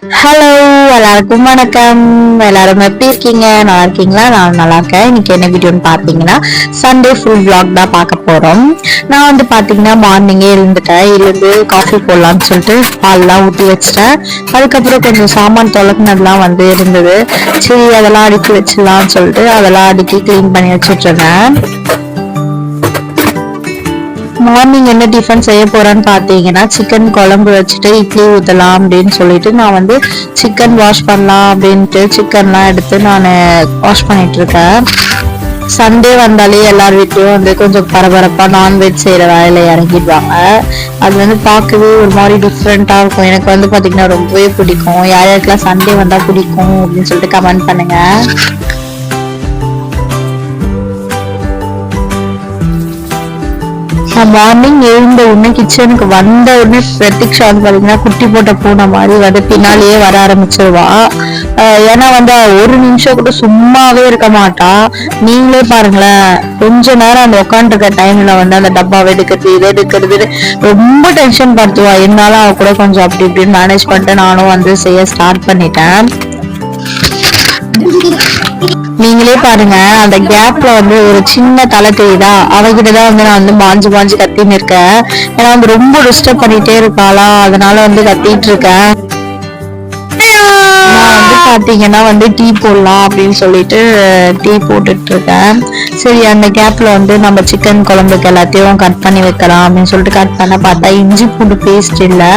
Hello, எல்லாருக்கும் வணக்கம். எல்லாரும் எப்படி இருக்கீங்க? நல்லா இருக்கீங்களா? நான் நல்லா இருக்கேன். இன்னைக்கு என்ன வீடியோன்னு பாத்தீங்கன்னா சண்டே ஃபுல் vlog தான் பார்க்க போறோம். நான் வந்து பாத்தீங்கன்னா மார்னிங்கே எழுந்து காஃபி போடலாம்னு சொல்லிட்டு பால்லாம் ஊற்றி வச்சிட்டேன். அதுக்கப்புறம் கொஞ்சம் சாமான் தொலைக்கினதுலாம் வந்து இருந்தது. சரி, அதெல்லாம் அடுக்கி வச்சிடலாம்னு சொல்லிட்டு அதெல்லாம் அடுக்கி கிளீன் பண்ணி வச்சுட்டு இருந்தேன். மார்னிங் என்ன டிஃபன் செய்ய போறேன்னு பாத்தீங்கன்னா சிக்கன் குழம்பு வச்சுட்டு இட்லி ஊத்தலாம் அப்படின்னு சொல்லிட்டு நான் வந்து சிக்கன் வாஷ் பண்ணலாம் அப்படின்ட்டு சிக்கன்லாம் எடுத்து நான் வாஷ் பண்ணிட்டு இருக்கேன். சண்டே வந்தாலே எல்லார் வீட்லயும் வந்து கொஞ்சம் பரபரப்பா நான்வெஜ் செய்யற வேலையில இறங்கிடுவாங்க. அது வந்து பார்க்கவே ஒரு மாதிரி டிஃப்ரெண்டா இருக்கும். எனக்கு வந்து பாத்தீங்கன்னா ரொம்பவே பிடிக்கும். யார் யாருக்கெல்லாம் சண்டே வந்தா பிடிக்கும் அப்படின்னு சொல்லிட்டு கமெண்ட் பண்ணுங்க. மார்னிங் எழுந்த உடனே கிச்சனுக்கு வந்த உடனே பிரதீக்ஷா வந்து பாத்தீங்கன்னா குட்டி போட்ட பூனை மாதிரி வந்து பின்னாலேயே வர ஆரம்பிச்சிருவா. ஏன்னா வந்து ஒரு நிமிஷம் கூட சும்மாவே இருக்க மாட்டா. நீங்களே பாருங்களேன், கொஞ்ச நேரம் அந்த உட்காந்துருக்க டைம்ல வந்து அந்த டப்பாவை எடுக்கிறது இதை எடுக்கிறது ரொம்ப டென்ஷன் படுத்துவா. என்னால அவ கூட கொஞ்சம் அப்படி இப்படின்னு மேனேஜ் பண்ணிட்டு நானும் வந்து செய்ய ஸ்டார்ட் பண்ணிட்டேன். நீங்களே பாருங்க, அந்த கேப்ல வந்து ஒரு சின்ன தலை தெரியுதா, அவகிட்டதான் வந்து நான் வந்து மாஞ்சு கத்தின்னு இருக்கேன். ஏன்னா வந்து ரொம்ப டிஸ்டர்ப் பண்ணிட்டே இருக்காளா, அதனால வந்து கத்திட்டு இருக்கேன். நான் வந்து பாத்தீங்கன்னா வந்து டீ போடலாம் அப்படின்னு சொல்லிட்டு டீ போட்டுட்டு இருக்கேன். சரி, அந்த கேப்ல வந்து நம்ம சிக்கன் குழம்புக்கு எல்லாத்தையும் கட் பண்ணி வைக்கலாம் அப்படின்னு சொல்லிட்டு கட் பண்ண பார்த்தா இஞ்சி பூண்டு பேஸ்ட் இல்லை.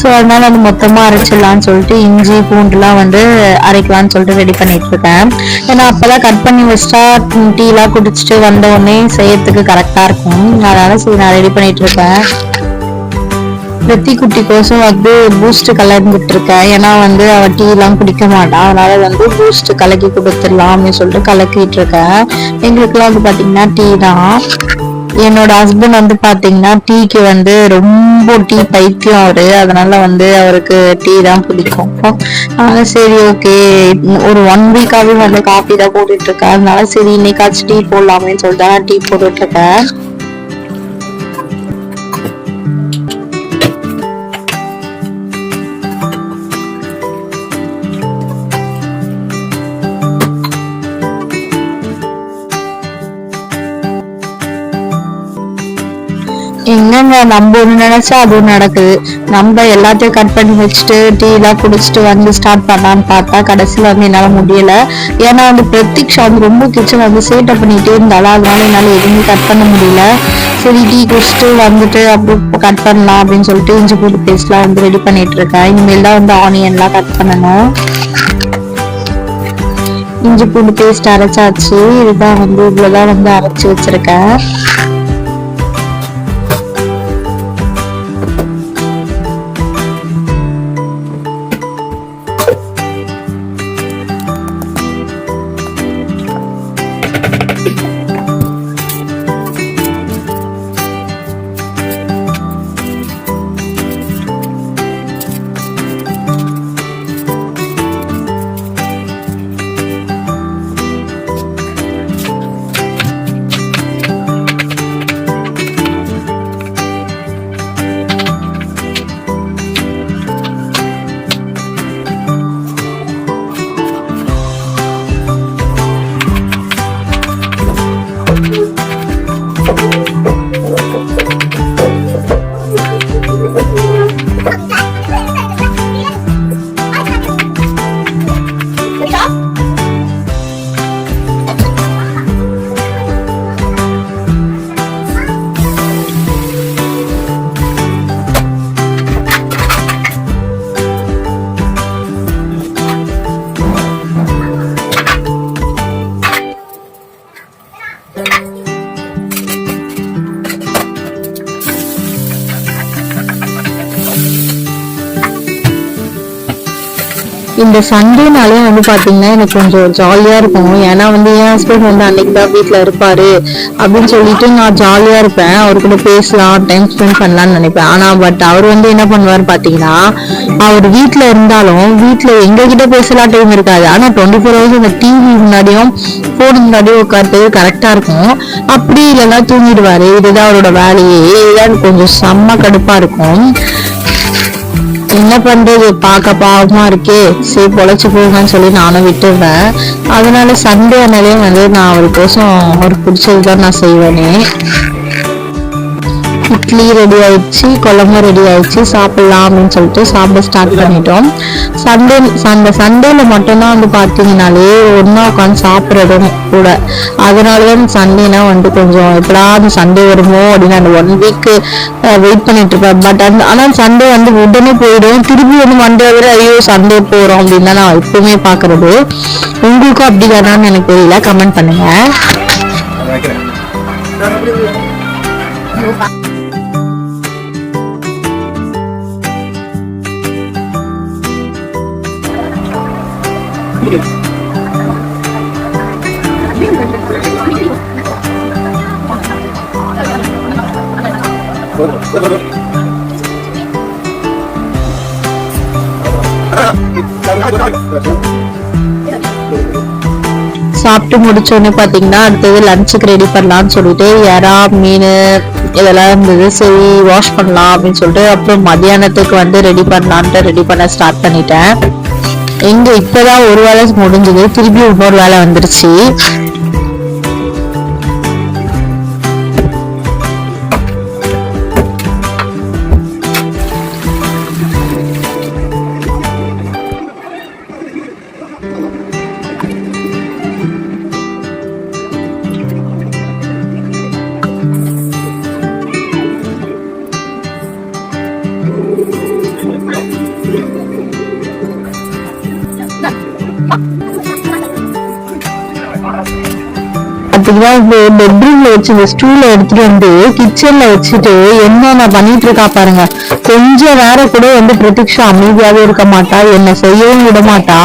ஸோ அதனால வந்து மொத்தமா அரைச்சிடலாம்னு சொல்லிட்டு இஞ்சி பூண்டுலாம் வந்து அரைக்கலாம்னு சொல்லிட்டு ரெடி பண்ணிட்டு இருக்கேன். ஏன்னா அப்பதான் கட் பண்ணி வச்சிட்டா டீ எல்லாம் குடிச்சிட்டு வந்த உடனே செய்யறதுக்கு கரெக்டா இருக்கும். அதனால சரி நான் ரெடி பண்ணிட்டு இருக்கேன். பிரத்தி குட்டி கோசம் வந்து பூஸ்ட் கலந்துட்டு இருக்கேன். ஏன்னா வந்து அவ டீ எல்லாம் குடிக்க மாட்டான். அதனால வந்து பூஸ்ட் கலக்கி கொடுத்துடலாம் அப்படின்னு சொல்லிட்டு கலக்கிட்டு இருக்கேன். எங்களுக்குலாம் வந்து பாத்தீங்கன்னா டீ தான். என்னோட ஹஸ்பண்ட் வந்து பாத்தீங்கன்னா டீக்கு வந்து ரொம்ப டீ பைத்தியம் அவரு. அதனால வந்து அவருக்கு டீ தான் பிடிக்கும். அதனால சரி ஓகே, ஒரு 1 வீக்காவே வந்து காஃபி தான் போட்டுட்டு இருக்கேன். அதனால சரி இன்னைக்காச்சும் டீ போடலாமேன்னு சொல்லிட்டு தான் டீ போட்டுட்டு இருக்கேன். எங்கங்க நம்ம ஒண்ணு நினைச்சா அதுவும் நடக்குது. நம்ம எல்லாத்தையும் கட் பண்ணி வச்சுட்டு டீ எல்லாம் குடிச்சிட்டு வந்து ஸ்டார்ட் பண்ணலான்னு பார்த்தா கடைசியில வந்து என்னால முடியல. ஏன்னா வந்து பிரதீக்ஷா வந்து ரொம்ப கிச்சன் வந்து சேட்டை பண்ணிட்டே இருந்தாலும் அதனால என்னால எதுவுமே கட் பண்ண முடியல. சரி, டீ குடிச்சிட்டு வந்துட்டு அப்படி கட் பண்ணலாம் அப்படின்னு சொல்லிட்டு இஞ்சி பூண்டு பேஸ்ட்லாம் வந்து ரெடி பண்ணிட்டு இருக்கேன். இனிமேல் தான் வந்து ஆனியன்லாம் கட் பண்ணணும். இஞ்சி பூண்டு பேஸ்ட் அரைச்சாச்சு. இதுதான் வந்து இவ்வளவுதான் வந்து அரைச்சி வச்சிருக்கேன். இந்த சண்டேனாலே வந்து பாத்தீங்கன்னா எனக்கு கொஞ்சம் ஜாலியா இருக்கும். ஏன்னா வந்து என் ஹஸ்பண்ட் வந்து அன்னைக்கு தான் வீட்டுல இருப்பாரு அப்படின்னு சொல்லிட்டு நான் ஜாலியா இருப்பேன். அவரு கூட பேசலாம், டைம் ஸ்பெண்ட் பண்ணலாம்னு நினைப்பேன். ஆனா பட் அவர் வந்து என்ன பண்ணுவாரு பாத்தீங்கன்னா, அவர் வீட்டுல இருந்தாலும் வீட்டுல எங்க கிட்ட பேசலாம் டைம் இருக்காது. ஆனா 24 hours இந்த டிவி முன்னாடியும் போன் முன்னாடியும் உட்காந்து கரெக்டா இருக்கும். அப்படி இல்லைன்னா தூங்கிடுவாரு. இதுதான் அவரோட வேலையே. இதுதான் கொஞ்சம் செம்ம கடுப்பா இருக்கும். என்ன பண்றது, பார்க்க பாவமா இருக்கே, சரி பொழைச்சு போங்கன்னு சொல்லி நானும் விட்டுருவேன். அதனால சண்டே ஆனாலே வந்து நான் அவருக்கோசம் அவருக்கு பிடிச்சதுதான் நான் செய்வேனே. இட்லி ரெடி ஆயிடுச்சு, குழம்பு ரெடி ஆயிடுச்சு, சாப்பிடலாம் அப்படின்னு சொல்லிட்டு சாப்பிட ஸ்டார்ட் பண்ணிட்டோம். அந்த சண்டேல மட்டும்தான் வந்து பாத்தீங்கன்னாலே ஒன்னா உட்காந்து சாப்பிட்றதும் கூட. அதனாலதான் சண்டேனா வந்து கொஞ்சம் எப்படா அந்த சண்டே வருமோ அப்படின்னு அந்த 1 வீக் வெயிட் பண்ணிட்டு இருப்பேன். பட் ஆனா சண்டே வந்து உடனே போயிடும். திருப்பி வந்து மண்டே வர ஐயோ சண்டே போறோம் அப்படின்னு தான் நான் எப்பவுமே பாக்குறது. உங்களுக்கும் அப்படிதானான்னு எனக்கு தெரியல, கமெண்ட் பண்ணுங்க. சாப்பிட்டு முடிச்சோடனே பாத்தீங்கன்னா அடுத்தது லஞ்சுக்கு ரெடி பண்ணலாம்னு சொல்லிட்டு இறா மீன் இதெல்லாம் இருந்தது. சரி வாஷ் பண்ணலாம் அப்படின்னு சொல்லிட்டு அப்புறம் மத்தியானத்துக்கு வந்து ரெடி பண்ண ஸ்டார்ட் பண்ணிட்டேன். எங்க இப்பதான் ஒரு வேலை முடிஞ்சது, திருப்பி இன்னொரு வேலை வந்துருச்சு. பெட்ரூம்ல வச்சு இந்த ஸ்டூல எடுத்துட்டு வந்து கிச்சன்ல வச்சுட்டு என்ன நான் பண்ணிட்டு இருக்கா பாருங்க. கொஞ்சம் வேற கூட வந்து பிரதீக்ஷா அமைதியாவே இருக்க மாட்டா, என்ன செய்யவும் விட மாட்டா.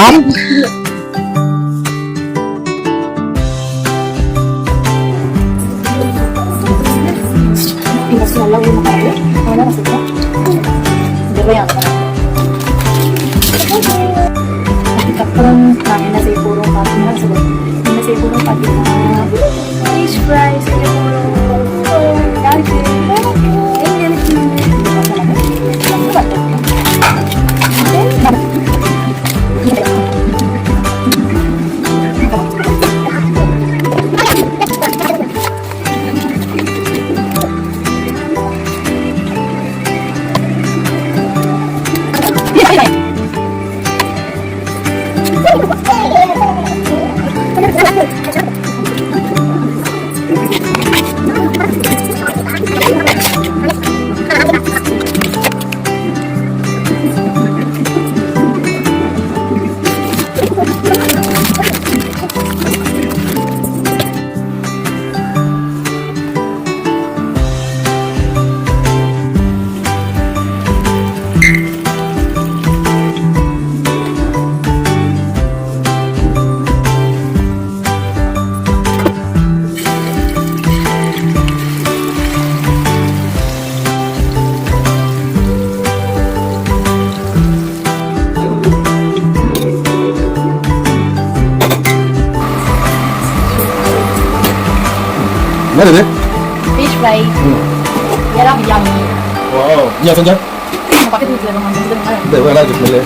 அதுக்கப்புறம் நாங்கள் என்ன செய்ய போறோம் பார்த்தீங்கன்னா என்ன செய்ய போறோம் பார்த்தீங்கன்னா ஃபிஷ் ஃப்ரை செய்ய போறோம். யாருக்கு? என்னது? Fish fry. எறா பிரியாணி. வாவ். நீ செஞ்ச? பக்கத்து வீட்ல நம்ம செஞ்சோம்ல. இந்த வேலை இருக்குல்ல.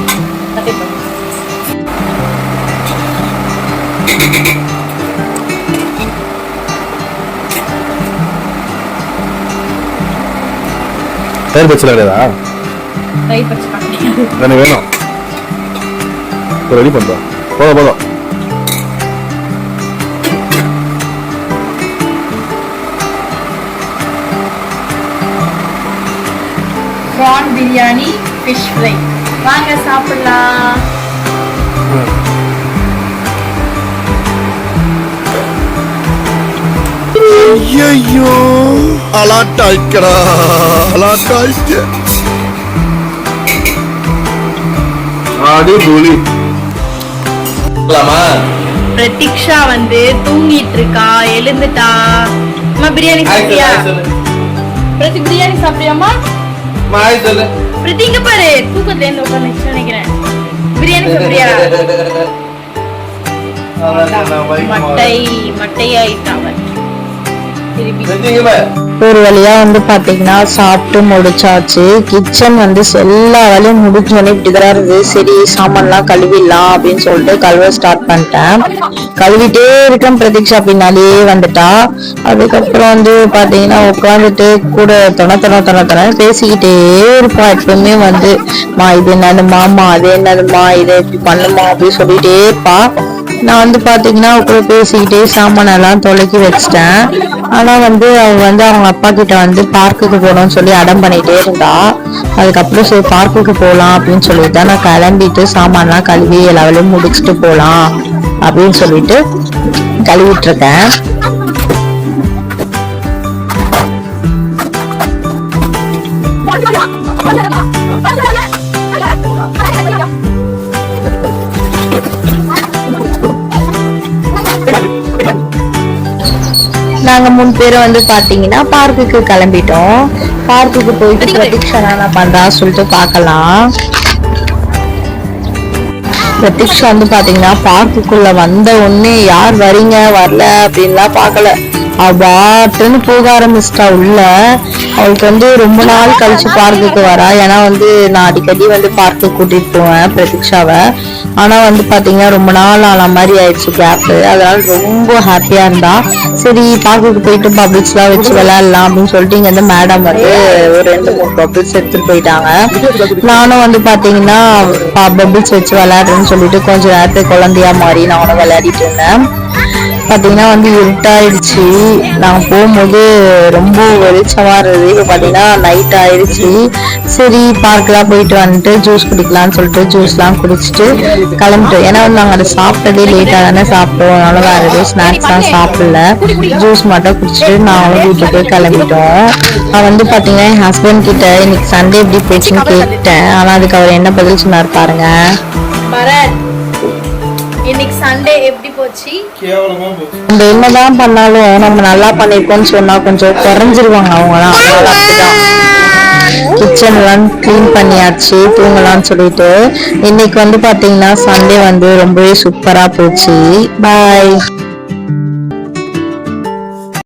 தயிர் பச்சை கிடையாதா? தயிர் பச்சை கிடையாது. எனக்கு வேணும். ரெடி பண்ணுறோம். போதும். Prawn biryani, fish fry. வாங்க சாப்பிடலாம். ஐயோ அலாட்டாய்க்கடா, அலாட்டாய்க்க. ஆடி புலி. பிரதீக்ஷா வந்து தூங்கிட்டு இருக்கா, எழுந்துட்டா. அம்மா பிரியாணி சாப்பிட்டியா? பிரதி பிரியாணி சாப்பிட்டியாமா? மாய் சொல்லு. பிரதி இங்க பாரு, தூக்கத்துல இருந்து உட்கார்ந்து நினைக்கிறேன். பிரியாணி சாப்பிட்டியா? மட்டை ஆயிட்டாவ. திருப்பி ஒரு வழியா வந்து பாத்தீங்கன்னா சாப்பிட்டு முடிச்சாச்சு. கிச்சன் வந்து எல்லா வேலையும் முடிஞ்சோடனே இப்படிதான் இருந்தது. சரி சாமான்லாம் கழுவிடலாம் அப்படின்னு சொல்லிட்டு கழுவ ஸ்டார்ட் பண்ணிட்டேன். கழுவிட்டே இருக்கேன், பிரதீக்ஷா பின்னாலேயே வந்துட்டா. அதுக்கப்புறம் வந்து பாத்தீங்கன்னா உட்காந்துட்டு கூட தொண பேசிக்கிட்டே இருப்பா. எப்பவுமே வந்து இது என்னதுமா அது என்னதுமா இதை இப்படி பண்ணுமா அப்படின்னு சொல்லிட்டே இருப்பா. நான் வந்து பாத்தீங்கன்னா கூட பேசிக்கிட்டே சாமான் எல்லாம் தொலைக்கி வச்சிட்டேன். ஆனா வந்து அவ வந்து அவங்க அப்பா கிட்ட வந்து பார்க்குக்கு போகணும்னு சொல்லி அடம் பண்ணிட்டே இருந்தா. அதுக்கப்புறம் சரி பார்க்குக்கு போகலாம் அப்படின்னு சொல்லிட்டு தான் நான் கிளம்பிட்டு சாமான்லாம் கழுவி எல்லா வேலையும் முடிச்சுட்டு போகலாம் அப்படின்னு சொல்லிட்டு கழுவிட்டு இருக்கேன். நாங்க 3 பேரும் வந்து பாத்தீங்கன்னா பார்க்குக்கு கிளம்பிட்டோம். பார்க்குக்கு போயிட்டு பிரதீக்ஷா என்ன பண்றா சொல்லிட்டு பார்க்கலாம். பிரதீக்ஷா வந்து பாத்தீங்கன்னா பார்க்குக்குள்ள வந்த உடனே யார் வரீங்க வரல அப்படின்லாம் பார்க்கல, பாட்டுன்னு போக ஆரம்பிச்சிட்டா உள்ள. அவளுக்கு வந்து ரொம்ப நாள் கழிச்சு பார்க்குக்கு வரா. ஏன்னா வந்து நான் அடிக்கடி வந்து பார்க்கு கூட்டிட்டு போவேன் பிரதீக்ஷாவை. ஆனா வந்து பாத்தீங்கன்னா ரொம்ப நாள் ஆன மாதிரி ஆயிடுச்சு கேப்பு. அதனால ரொம்ப ஹாப்பியா இருந்தா. சரி பார்க்குக்கு போயிட்டு பபிள்ஸ் எல்லாம் வச்சு விளையாடலாம் அப்படின்னு சொல்லிட்டு இங்க வந்து மேடம் வந்து ஒரு 2-3 பபிள்ஸ் எடுத்துட்டு போயிட்டாங்க. நானும் வந்து பாத்தீங்கன்னா பபிள்ஸ் வச்சு விளையாடுறேன்னு சொல்லிட்டு கொஞ்ச நேரத்துக்கு குழந்தையா மாறி நானும் விளையாடிட்டு இருந்தேன். பாத்தீங்கன்னா வந்து இருட்டாயிடுச்சு. நாங்க போகும்போது ரொம்ப வெளிச்சமா இருந்தது. இப்ப பாத்தீங்கன்னா நைட் ஆயிடுச்சு. சரி பார்க்கெல்லாம் போயிட்டு வந்துட்டு ஜூஸ் குடிக்கலாம்னு சொல்லிட்டு ஜூஸ் எல்லாம் குடிச்சிட்டு கிளம்பிட்டோம். ஏன்னா வந்து நாங்க அதை சாப்பிட்டதே லேட்டா தானே சாப்பிட்டோம். அதனால வேற எதுவும் ஸ்நாக்ஸ் எல்லாம் சாப்பிடல, ஜூஸ் மட்டும் குடிச்சிட்டு நாங்களும் வீட்டுக்கு கிளம்பிட்டோம். நான் வந்து பாத்தீங்கன்னா என் ஹஸ்பண்ட் கிட்ட இன்னைக்கு சண்டே எப்படி போயிடுச்சுன்னு கேட்டேன். ஆனா அதுக்கு அவர் என்ன பதில் சொன்னார் பாருங்க. இன்னைக்கு சண்டே எப்படி போச்சு? நம்ம என்னதான் பண்ணாலும் நம்ம நல்லா பண்ணிருக்கோம்னு சொன்னா கொஞ்சம் குறைஞ்சிருவாங்க அவங்கலாம். அப்படிதான் கிச்சன் எல்லாம் கிளீன் பண்ணியாச்சு, தூங்கலாம்னு சொல்லிட்டு. இன்னைக்கு வந்து பாத்தீங்கன்னா சண்டே வந்து ரொம்பவே சூப்பரா போச்சு. பாய்.